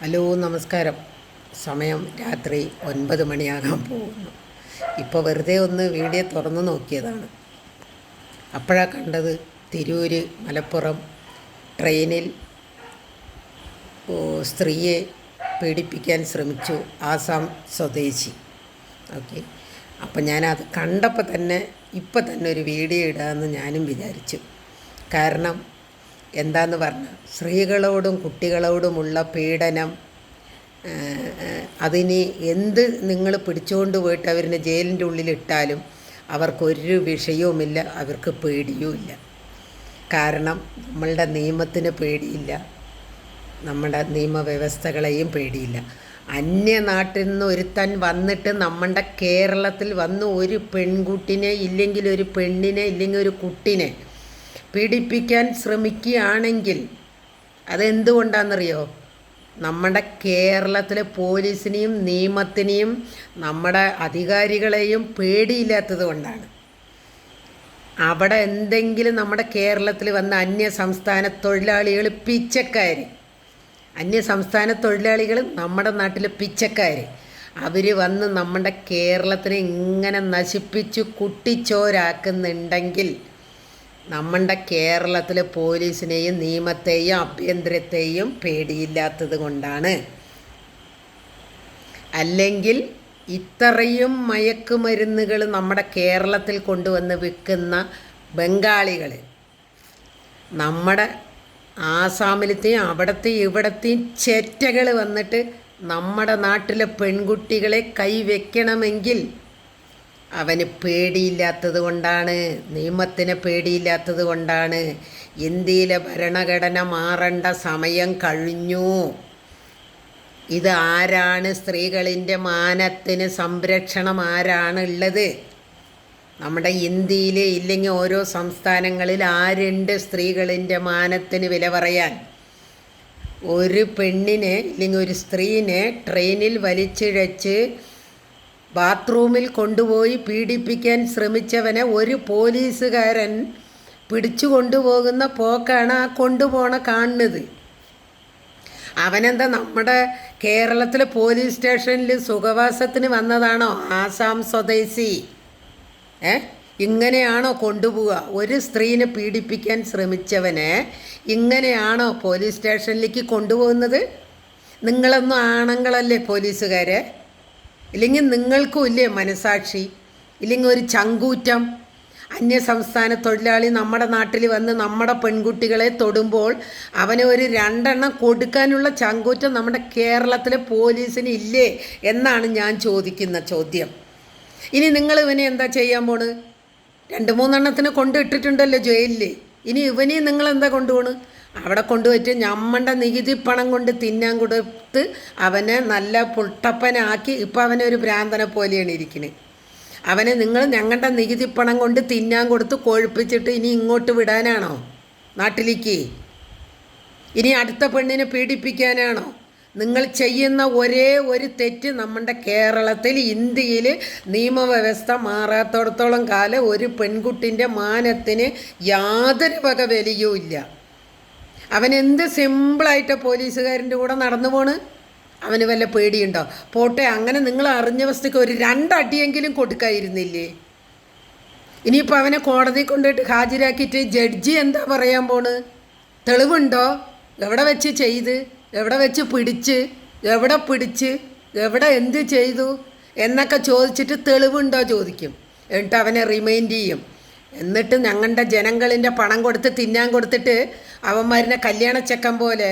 Hello നമസ്കാരം. സമയം രാത്രി 9 മണിയാകാൻ പോകുന്നു. ഇപ്പോൾ വെറുതെ ഒന്ന് വീഡിയോ തുറന്നു നോക്കിയതാണ്. അപ്പോഴാണ് കണ്ടത് തിരൂർ മലപ്പുറം ട്രെയിനിൽ സ്ത്രീയെ പീഡിപ്പിക്കാൻ ശ്രമിച്ചു ആസാം സ്വദേശി. ഓക്കെ, അപ്പം ഞാനത് കണ്ടപ്പോൾ തന്നെ ഇപ്പം തന്നെ ഒരു വീഡിയോ ഇടാമെന്ന് ഞാനും വിചാരിച്ചു. കാരണം എന്താന്ന് പറഞ്ഞാൽ സ്ത്രീകളോടും കുട്ടികളോടുമുള്ള പീഡനം, അതിന് എന്ത് നിങ്ങൾ പിടിച്ചുകൊണ്ട് പോയിട്ട് അവരിനെ ജയിലിൻ്റെ ഉള്ളിലിട്ടാലും അവർക്കൊരു വിഷയവുമില്ല, അവർക്ക് പേടിയുമില്ല. കാരണം നമ്മളുടെ നിയമത്തിന് പേടിയില്ല, നമ്മുടെ നിയമവ്യവസ്ഥകളെയും പേടിയില്ല. അന്യനാട്ടിൽ നിന്ന് ഒരുത്തൻ വന്നിട്ട് നമ്മുടെ കേരളത്തിൽ വന്ന് ഒരു പെൺകുട്ടിനെ ഇല്ലെങ്കിൽ ഒരു പെണ്ണിനെ ഇല്ലെങ്കിൽ ഒരു കുട്ടിനെ പീഡിപ്പിക്കാൻ ശ്രമിക്കുകയാണെങ്കിൽ അതെന്തുകൊണ്ടാണെന്നറിയോ? നമ്മുടെ കേരളത്തിലെ പോലീസിനെയും നിയമത്തിനെയും നമ്മുടെ അധികാരികളെയും പേടിയില്ലാത്തത് കൊണ്ടാണ്. അവിടെ എന്തെങ്കിലും നമ്മുടെ കേരളത്തിൽ വന്ന അന്യസംസ്ഥാന തൊഴിലാളികൾ പിച്ചക്കാർ, അന്യസംസ്ഥാന തൊഴിലാളികൾ നമ്മുടെ നാട്ടിലെ പിച്ചക്കാർ, അവർ വന്ന് നമ്മുടെ കേരളത്തിനെ ഇങ്ങനെ നശിപ്പിച്ചു കുട്ടിച്ചോരാക്കുന്നുണ്ടെങ്കിൽ നമ്മുടെ കേരളത്തിലെ പോലീസിനെയും നിയമത്തെയും ആഭ്യന്തരത്തെയും പേടിയില്ലാത്തത് കൊണ്ടാണ്. അല്ലെങ്കിൽ ഇത്രയും മയക്കുമരുന്നുകൾ നമ്മുടെ കേരളത്തിൽ കൊണ്ടുവന്ന് വിൽക്കുന്ന ബംഗാളികൾ നമ്മുടെ ആസാമിലത്തെയും അവിടത്തെയും ഇവിടത്തെയും ചെറ്റകൾ വന്നിട്ട് നമ്മുടെ നാട്ടിലെ പെൺകുട്ടികളെ കൈവയ്ക്കണമെങ്കിൽ അവന് പേടിയില്ലാത്തത് കൊണ്ടാണ്, നിയമത്തിന് പേടിയില്ലാത്തത് കൊണ്ടാണ്. ഇന്ത്യയിലെ ഭരണഘടന മാറേണ്ട സമയം കഴിഞ്ഞു. ഇത് ആരാണ് സ്ത്രീകളിൻ്റെ മാനത്തിന് സംരക്ഷണം ആരാണുള്ളത്? നമ്മുടെ ഇന്ത്യയിൽ ഇല്ലെങ്കിൽ ഓരോ സംസ്ഥാനങ്ങളിൽ ആരുണ്ട് സ്ത്രീകളിൻ്റെ മാനത്തിന് വില പറയാൻ? ഒരു പെണ്ണിനെ ഇല്ലെങ്കിൽ ഒരു സ്ത്രീനെ ട്രെയിനിൽ വലിച്ചിഴച്ച് ബാത്റൂമിൽ കൊണ്ടുപോയി പീഡിപ്പിക്കാൻ ശ്രമിച്ചവനെ ഒരു പോലീസുകാരൻ പിടിച്ചു കൊണ്ടുപോകുന്ന പോക്കാണ് ആ കൊണ്ടുപോണ കാണുന്നത്. അവനെന്താ നമ്മുടെ കേരളത്തിലെ പോലീസ് സ്റ്റേഷനിൽ സുഖവാസത്തിന് വന്നതാണോ ആസാം സ്വദേശി? ഇങ്ങനെയാണോ കൊണ്ടുപോവുക? ഒരു സ്ത്രീനെ പീഡിപ്പിക്കാൻ ശ്രമിച്ചവനെ ഇങ്ങനെയാണോ പോലീസ് സ്റ്റേഷനിലേക്ക് കൊണ്ടുപോകുന്നത്? നിങ്ങളൊന്നും ആണുങ്ങളല്ലേ പോലീസുകാരെ? ഇല്ലെങ്കിൽ നിങ്ങൾക്കും ഇല്ലേ മനസാക്ഷി? ഇല്ലെങ്കിൽ ഒരു ചങ്കൂറ്റം? അന്യസംസ്ഥാന തൊഴിലാളി നമ്മുടെ നാട്ടിൽ വന്ന് നമ്മുടെ പെൺകുട്ടികളെ തൊടുമ്പോൾ അവനെ ഒരു 2 എണ്ണം കൊടുക്കാനുള്ള ചങ്കൂറ്റം നമ്മുടെ കേരളത്തിലെ പോലീസിന് ഇല്ലേ എന്നാണ് ഞാൻ ചോദിക്കുന്ന ചോദ്യം. ഇനി നിങ്ങൾ ഇവനെ എന്താ ചെയ്യാൻ പോണ്? 2-3 എണ്ണത്തിന് കൊണ്ടിട്ടിട്ടുണ്ടല്ലോ ജയിലിൽ. ഇനി ഇവനെയും നിങ്ങളെന്താ കൊണ്ടുപോണ്? അവിടെ കൊണ്ടുപോയിട്ട് നമ്മളുടെ നികുതി പണം കൊണ്ട് തിന്നാൻ കൊടുത്ത് അവനെ നല്ല പുട്ടപ്പനാക്കി. ഇപ്പം അവനെ ഒരു ഭ്രാന്തനെ പോലെയാണ് ഇരിക്കുന്നത്. അവനെ നിങ്ങൾ ഞങ്ങളുടെ നികുതി പണം കൊണ്ട് തിന്നാൻ കൊടുത്ത് കൊഴുപ്പിച്ചിട്ട് ഇനി ഇങ്ങോട്ട് വിടാനാണോ നാട്ടിലേക്ക്? ഇനി അടുത്ത പെണ്ണിനെ പീഡിപ്പിക്കാനാണോ? നിങ്ങൾ ചെയ്യുന്ന ഒരേ ഒരു തെറ്റ് നമ്മുടെ കേരളത്തിൽ ഇന്ത്യയിൽ നിയമവ്യവസ്ഥ മാറാത്തോടത്തോളം കാലം ഒരു പെൺകുട്ടിൻ്റെ മാനത്തിന് യാതൊരു വക വിലയും ഇല്ല. അവനെന്ത് സിമ്പിളായിട്ട് പോലീസുകാരൻ്റെ കൂടെ നടന്നു പോണ്? അവന് വല്ല പേടിയുണ്ടോ? പോട്ടെ, അങ്ങനെ നിങ്ങൾ അറിഞ്ഞ വസ്തുക്ക് ഒരു 2 അടിയെങ്കിലും കൊടുക്കായിരുന്നില്ലേ? ഇനിയിപ്പോൾ അവനെ കോടതി കൊണ്ടുപോയിട്ട് ഹാജരാക്കിയിട്ട് ജഡ്ജി എന്താ പറയാൻ പോണ്? തെളിവുണ്ടോ? എവിടെ വെച്ച് ചെയ്ത്, എവിടെ വെച്ച് പിടിച്ച്, എവിടെ എന്ത് ചെയ്തു എന്നൊക്കെ ചോദിച്ചിട്ട് തെളിവുണ്ടോ ചോദിക്കും. എന്നിട്ട് അവനെ റിമൈൻഡ് ചെയ്യും. എന്നിട്ട് ഞങ്ങളുടെ ജനങ്ങളിൻ്റെ പണം കൊടുത്ത് തിന്നാൻ കൊടുത്തിട്ട് അവന്മാരിനെ കല്യാണച്ചക്കൻ പോലെ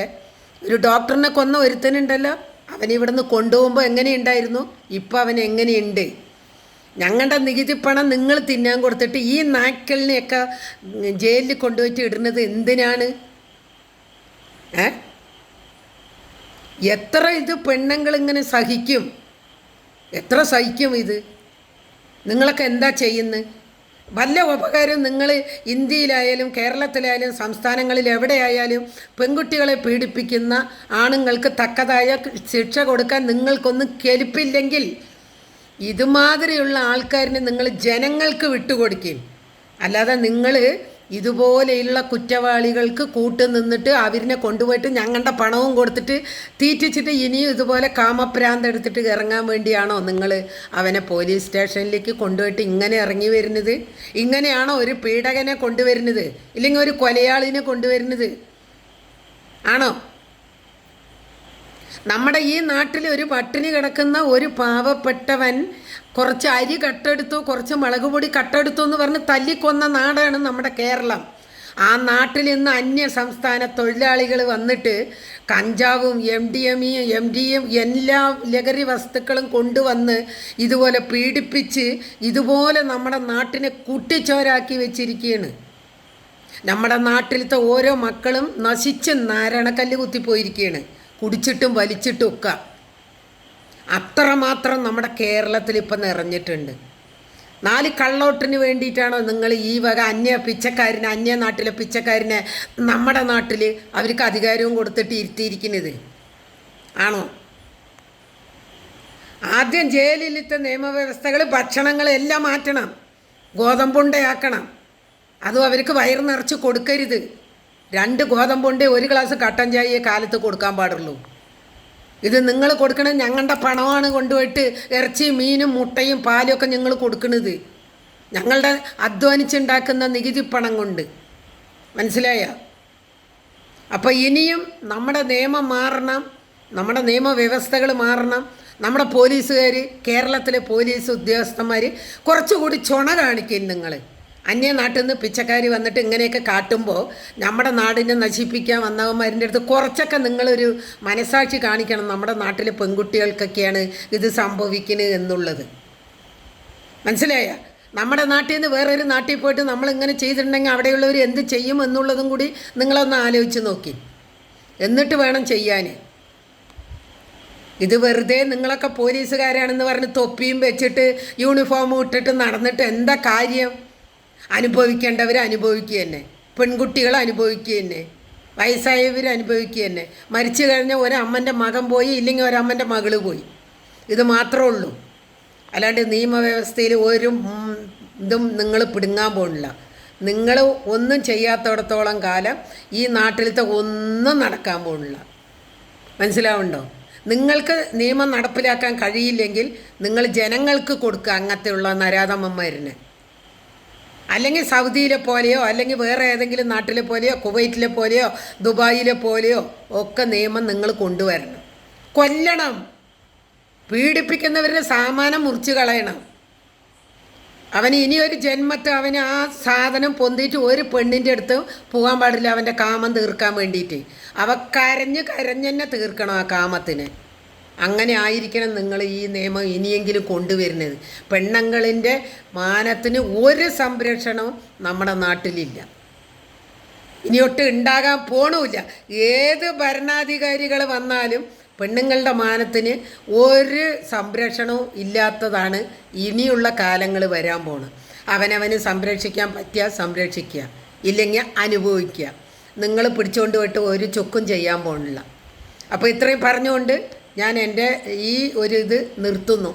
ഒരു ഡോക്ടറിനെ കൊന്ന ഒരുത്തനുണ്ടല്ലോ, അവനിവിടുന്ന് കൊണ്ടുപോകുമ്പോൾ എങ്ങനെയുണ്ടായിരുന്നു, ഇപ്പോൾ അവൻ എങ്ങനെയുണ്ട്? ഞങ്ങളുടെ നികുതി പണം നിങ്ങൾ തിന്നാൻ കൊടുത്തിട്ട് ഈ നായ്ക്കളിനെയൊക്കെ ജയിലിൽ കൊണ്ടുപോയിട്ട് ഇടുന്നത് എന്തിനാണ്? എത്ര ഇത് പെണ്ണുങ്ങളിങ്ങനെ സഹിക്കും? എത്ര സഹിക്കും ഇത്? നിങ്ങളൊക്കെ എന്താ ചെയ്യുന്നത്? വല്ല ഉപകാരം നിങ്ങൾ ഇന്ത്യയിലായാലും കേരളത്തിലായാലും സംസ്ഥാനങ്ങളിൽ എവിടെയായാലും പെൺകുട്ടികളെ പീഡിപ്പിക്കുന്ന ആണുങ്ങൾക്ക് തക്കതായ ശിക്ഷ കൊടുക്കാൻ നിങ്ങൾക്കൊന്നും കെൽപ്പില്ലെങ്കിൽ ഇതുമാതിരിയുള്ള ആൾക്കാരിനെ നിങ്ങൾ ജനങ്ങൾക്ക് വിട്ടുകൊടുക്കും. അല്ലാതെ നിങ്ങൾ ഇതുപോലെയുള്ള കുറ്റവാളികൾക്ക് കൂട്ടു നിന്നിട്ട് അവരിനെ കൊണ്ടുപോയിട്ട് ഞങ്ങളുടെ പണവും കൊടുത്തിട്ട് തീറ്റിച്ചിട്ട് ഇനിയും ഇതുപോലെ കാമപ്രാന്ത് എടുത്തിട്ട് ഇറങ്ങാൻ വേണ്ടിയാണോ നിങ്ങൾ അവനെ പോലീസ് സ്റ്റേഷനിലേക്ക് കൊണ്ടുപോയിട്ട് ഇങ്ങനെ ഇറങ്ങി വരുന്നത്? ഇങ്ങനെയാണോ ഒരു പീഡകനെ കൊണ്ടുവരുന്നത്? ഇല്ലെങ്കിൽ ഒരു കൊലയാളിനെ കൊണ്ടുവരുന്നത്? ആണോ? നമ്മുടെ ഈ നാട്ടിൽ ഒരു പട്ടിണി കിടക്കുന്ന ഒരു പാവപ്പെട്ടവൻ കുറച്ച് അരി കട്ടെടുത്തു, കുറച്ച് മുളക് പൊടി കട്ടെടുത്തു എന്ന് പറഞ്ഞ് തല്ലിക്കൊന്ന നാടാണ് നമ്മുടെ കേരളം. ആ നാട്ടിൽ ഇന്ന് അന്യ സംസ്ഥാന തൊഴിലാളികൾ വന്നിട്ട് കഞ്ചാവും എം ഡിയും എല്ലാ ലഹരി വസ്തുക്കളും കൊണ്ടുവന്ന് ഇതുപോലെ പീഡിപ്പിച്ച് ഇതുപോലെ നമ്മുടെ നാട്ടിനെ കുട്ടിച്ചോരാക്കി വെച്ചിരിക്കുകയാണ്. നമ്മുടെ നാട്ടിലത്തെ ഓരോ മക്കളും നശിച്ച് നാരണക്കല്ല് കുത്തിപ്പോയിരിക്കുകയാണ്, കുടിച്ചിട്ടും വലിച്ചിട്ടും ഒക്കെ. അത്രമാത്രം നമ്മുടെ കേരളത്തിൽ ഇപ്പം നിറഞ്ഞിട്ടുണ്ട്. 4 കള്ളോട്ടിന് വേണ്ടിയിട്ടാണോ നിങ്ങൾ ഈ വക അന്യ നാട്ടിലെ പിച്ചക്കാരനെ നമ്മുടെ നാട്ടിൽ അവർക്ക് അധികാരവും കൊടുത്തിട്ട് ഇരുത്തിയിരിക്കുന്നത്? ആണോ? ആദ്യം ജയിലിലത്തെ നിയമവ്യവസ്ഥകൾ, ഭക്ഷണങ്ങൾ എല്ലാം മാറ്റണം, ഗോതമ്പുണ്ടയാക്കണം. അതും അവർക്ക് വയറ് നിറച്ച് കൊടുക്കരുത്. 2 ഗോതമ്പുണ്ടേ 1 ഗ്ലാസ് കട്ടൻ ചായയെ കാലത്ത് കൊടുക്കാൻ പാടുള്ളൂ. ഇത് നിങ്ങൾ കൊടുക്കണത് ഞങ്ങളുടെ പണമാണ്. കൊണ്ടുപോയിട്ട് ഇറച്ചിയും മീനും മുട്ടയും പാലും ഒക്കെ ഞങ്ങൾ കൊടുക്കുന്നത് ഞങ്ങളുടെ അധ്വാനിച്ചുണ്ടാക്കുന്ന നികുതി പണം കൊണ്ട്. മനസ്സിലായ? അപ്പോൾ ഇനിയും നമ്മുടെ നിയമം മാറണം, നമ്മുടെ നിയമവ്യവസ്ഥകൾ മാറണം. നമ്മുടെ പോലീസുകാർ, കേരളത്തിലെ പോലീസ് ഉദ്യോഗസ്ഥന്മാർ കുറച്ചുകൂടി ചുണ കാണിക്കും. നിങ്ങൾ അന്യനാട്ടിൽ നിന്ന് പിച്ചക്കാർ വന്നിട്ട് ഇങ്ങനെയൊക്കെ കാട്ടുമ്പോൾ നമ്മുടെ നാടിനെ നശിപ്പിക്കാൻ വന്നവന്മാരിൻ്റെ അടുത്ത് കുറച്ചൊക്കെ നിങ്ങളൊരു മനസാക്ഷി കാണിക്കണം. നമ്മുടെ നാട്ടിലെ പെൺകുട്ടികൾക്കൊക്കെയാണ് ഇത് സംഭവിക്കുന്നത് എന്നുള്ളത്. മനസ്സിലായ? നമ്മുടെ നാട്ടിൽ നിന്ന് വേറൊരു നാട്ടിൽ പോയിട്ട് നമ്മളിങ്ങനെ ചെയ്തിട്ടുണ്ടെങ്കിൽ അവിടെയുള്ളവർ എന്ത് ചെയ്യും എന്നുള്ളതും കൂടി നിങ്ങളൊന്ന് ആലോചിച്ച് നോക്കി, എന്നിട്ട് വേണം ചെയ്യാൻ. ഇത് വെറുതെ നിങ്ങളൊക്കെ പോലീസുകാരാണെന്ന് പറഞ്ഞ് തൊപ്പിയും വെച്ചിട്ട് യൂണിഫോമും ഇട്ടിട്ട് നടന്നിട്ട് എന്താ കാര്യം? അനുഭവിക്കേണ്ടവർ അനുഭവിക്കുക തന്നെ, പെൺകുട്ടികൾ അനുഭവിക്കുക തന്നെ, വയസ്സായവർ അനുഭവിക്കുക തന്നെ. മരിച്ചു കഴിഞ്ഞാൽ ഒരമ്മൻ്റെ മകൻ പോയി, ഇല്ലെങ്കിൽ ഒരമ്മൻ്റെ മകൾ പോയി. ഇത് മാത്രമേ ഉള്ളൂ. അല്ലാണ്ട് നിയമവ്യവസ്ഥയിൽ ഒരു ഇതും നിങ്ങൾ പിടുങ്ങാൻ പോണില്ല. നിങ്ങൾ ഒന്നും ചെയ്യാത്തിടത്തോളം കാലം ഈ നാട്ടിലത്തെ ഒന്നും നടക്കാൻ പോണില്ല. മനസ്സിലാവുണ്ടോ? നിങ്ങൾക്ക് നിയമം നടപ്പിലാക്കാൻ കഴിയില്ലെങ്കിൽ നിങ്ങൾ ജനങ്ങൾക്ക് കൊടുക്കുക അങ്ങനത്തെയുള്ള നരാധമന്മാരിനെ. അല്ലെങ്കിൽ സൗദിയിലെ പോലെയോ അല്ലെങ്കിൽ വേറെ ഏതെങ്കിലും നാട്ടിലെ പോലെയോ കുവൈറ്റിലെ പോലെയോ ദുബായിലെ പോലെയോ ഒക്കെ നിയമം നിങ്ങൾ കൊണ്ടുവരണം. കൊല്ലണം, പീഡിപ്പിക്കുന്നവരുടെ സാമാനം മുറിച്ച് കളയണം. അവന് ഇനിയൊരു ജന്മത്തെ അവന് ആ സാധനം പൊന്തിയിട്ട് ഒരു പെണ്ണിൻ്റെ അടുത്ത് പോകാൻ പാടില്ല, അവൻ്റെ കാമം തീർക്കാൻ വേണ്ടിയിട്ട്. അവ കരഞ്ഞ് തന്നെ തീർക്കണം ആ കാമത്തിന്. അങ്ങനെ ആയിരിക്കണം നിങ്ങൾ ഈ നിയമം ഇനിയെങ്കിലും കൊണ്ടുവരുന്നത്. പെണ്ണുങ്ങളിൻ്റെ മാനത്തിന് ഒരു സംരക്ഷണവും നമ്മുടെ നാട്ടിലില്ല, ഇനിയൊട്ട് ഉണ്ടാകാൻ പോണുമില്ല. ഏത് ഭരണാധികാരികൾ വന്നാലും പെണ്ണുങ്ങളുടെ മാനത്തിന് ഒരു സംരക്ഷണവും ഇല്ലാത്തതാണ് ഇനിയുള്ള കാലങ്ങൾ വരാൻ പോണത്. അവനവന് സംരക്ഷിക്കാൻ പറ്റിയാൽ സംരക്ഷിക്കുക, ഇല്ലെങ്കിൽ അനുഭവിക്കുക. നിങ്ങൾ പിടിച്ചുകൊണ്ട് പോയിട്ട് ഒരു ചുക്കും ചെയ്യാൻ പോണില്ല. അപ്പോൾ ഇത്രയും പറഞ്ഞുകൊണ്ട് ഞാൻ എൻ്റെ ഈ ഒരു ഇത് നിർത്തുന്നു.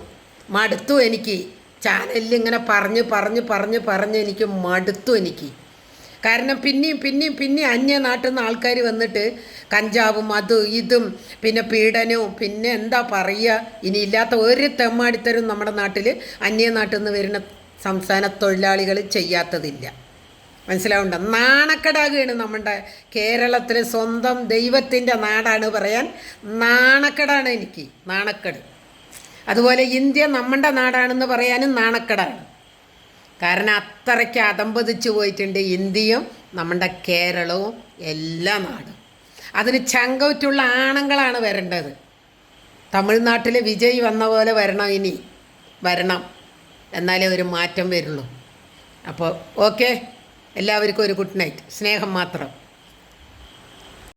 മടുത്തു എനിക്ക് ചാനലിൽ ഇങ്ങനെ പറഞ്ഞ് എനിക്ക് മടുത്തു എനിക്ക്. കാരണം പിന്നെയും അന്യനാട്ടിൽ നിന്ന് ആൾക്കാർ വന്നിട്ട് കഞ്ചാവും അതും ഇതും പിന്നെ പീഡനവും പിന്നെ എന്താ പറയുക, ഇനി ഇല്ലാത്ത ഒരു തെമ്മാടിത്തരും നമ്മുടെ നാട്ടിൽ അന്യനാട്ടിൽ നിന്ന് വരുന്ന സംസ്ഥാന തൊഴിലാളികൾ ചെയ്യാത്തതില്ല. മനസ്സിലാവുണ്ടോ? നാണക്കേടാകുകയാണ് നമ്മുടെ കേരളത്തിലെ സ്വന്തം ദൈവത്തിൻ്റെ നാടാണ് പറയാൻ നാണക്കേടാണ് എനിക്ക്, നാണക്കേട്. അതുപോലെ ഇന്ത്യ നമ്മുടെ നാടാണെന്ന് പറയാനും നാണക്കേടാണ്. കാരണം അത്രയ്ക്ക് അതമ്പതിച്ചു പോയിട്ടുണ്ട് ഇന്ത്യയും നമ്മുടെ കേരളവും എല്ലാ നാടും. അതിന് ചങ്കൂറ്റുള്ള ആണുങ്ങളാണ് വരേണ്ടത്. തമിഴ്നാട്ടിലെ വിജയ് വന്ന പോലെ വരണം, ഇനി വരണം, എന്നാലേ ഒരു മാറ്റം വരുള്ളൂ. അപ്പോൾ ഓക്കെ, എല്ലാവർക്കും ഒരു ഗുഡ് നൈറ്റ്. സ്നേഹം മാത്രം.